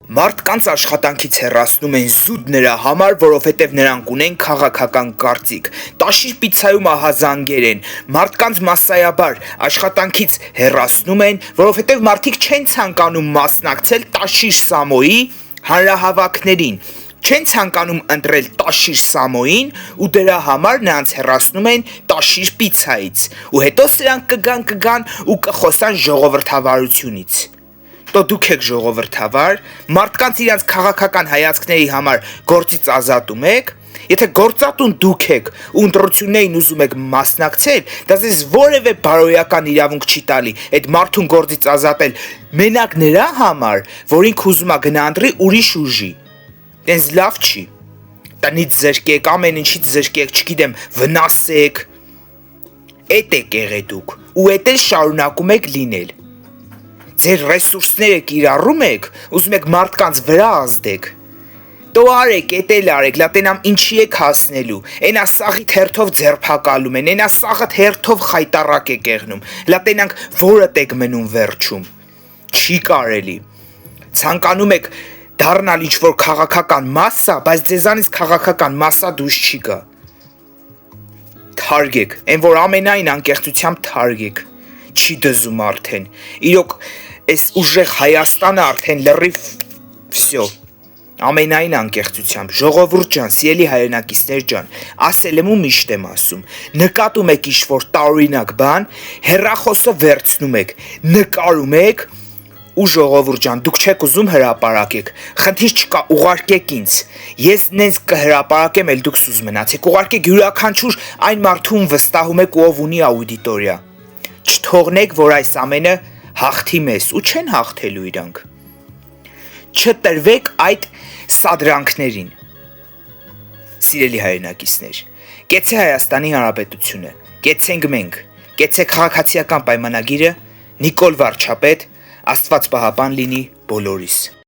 Մարդկանց աշխատանքից հեռացնում են զուտ նրա համար, որովհետև նրանք ունեն քաղաքական կարծիք։ Տաշիր պիցցայում ահազանգեր են։ Մարդկանց massայաբար աշխատանքից հեռացնում են, որովհետև մարդիկ չեն ցանկանում մասնակցել Տաշիր Սամոյի հանրահավաքներին։ Չեն ցանկանում ընտրել Տաշիր Սամոյին ու դրա համար նրանց հեռացնում են Տաշիր պիցցայից։ Ու հետո սրանք կգան ու կխոսան ժողովրդավարությունից։ Դո դուք եք ժողովրդավար, մարդկանց իրենց քաղաքական հայացքների համար գործից ազատում եք, եթե գործատուն դուք եք ու ընտրություններին ուզում եք մասնակցել, դա ձեզ որևէ բարոյական իրավունք չի տալի այդ մարդուն գործից ազատել մենակ նրա համար, որ ինքը ուզում է գնահանդրի ուրիշ ուժի։ Տենց լավ չի։ Տնից զրկեք, ամեն ինչից զրկեք, չգիտեմ, վնասեք։ Էդ եք եղել դուք ու էդ էլ շարունակում եք լինել։ Ձեր ռեսուրսները կիրառում եք, ուզում եք մարդկանց վրա ազդեք։ Դո արեք, էդ էլ արեք, լատենամ ինչի եք հասնելու։ Էնա սաղիթ հերթով ձերբակալում են, էնա սաղդ հերթով խայտառակ եք եղնում։ Լատենանք որդ եք մնում վերջում։ Չի կարելի։ Ցանկանում եք դառնալ ինչ-որ քաղաքական մասսա, բայց ձեզանից քաղաքական մասսա դուրս չի գա։ Թարգեք, այն որ ամենայն անկեղծությամբ թարգեք։ Չի դզում արդեն։ Իրոք այս ուժեղ Հայաստանը արդեն լրիվ վсё։ Ամենայն անկեղծությամբ, ժողովուրդ ջան, սիրելի հայրենակիցներ ջան, ասել եմ ու միշտ եմ ասում, նկատում եք ինչ-որ տարօրինակ բան, հեռախոսը վերցնում եք, նկարում եք ու ժողովուրդ ջան, դուք չեք ուզում հրապարակեք, խնդիր չկա, ուղարկեք ինձ, ես նենց կհրապարակեմ, էլ դուք սուզ մնացեք, ուղարկեք յուրաքանչյուր այն մարդուն վստահում եք, ով ունի աուդիտորիա, չթողնեք, որ այս ամենը հաղթի մեզ, ու չեն հաղթելու իրանք, չտրվեք այդ սադրանքներին, սիրելի հայրենակիցներ, կեցե Հայաստանի Հանրապետությունը, կեցենք մենք, կեցե քաղաքացիական պայմանագիրը, Նիկոլ Վարչապետ, Աստված պահապան լինի բոլորիս։